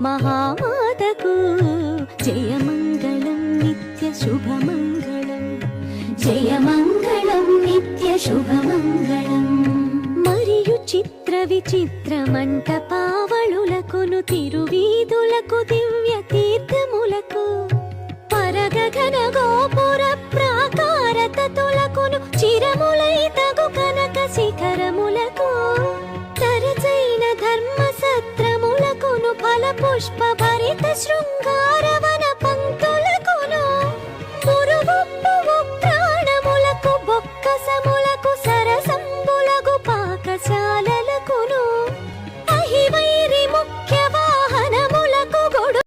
మహామాతకు జయమంగళం నిత్య శుభమంగళం, జయమంగళం నిత్య శుభమంగళం. మరియు చిత్ర విచిత్ర మంటపావళులకును తిరువీధులకు దివ్య తీర్థములకు పరగగన గోపుర ప్రాకారతతులకును చిరములై తగు కనక శిఖరములకు తరచైన ధర్మ సత్రములకును ఫల పుష్ప భరిత శృంగార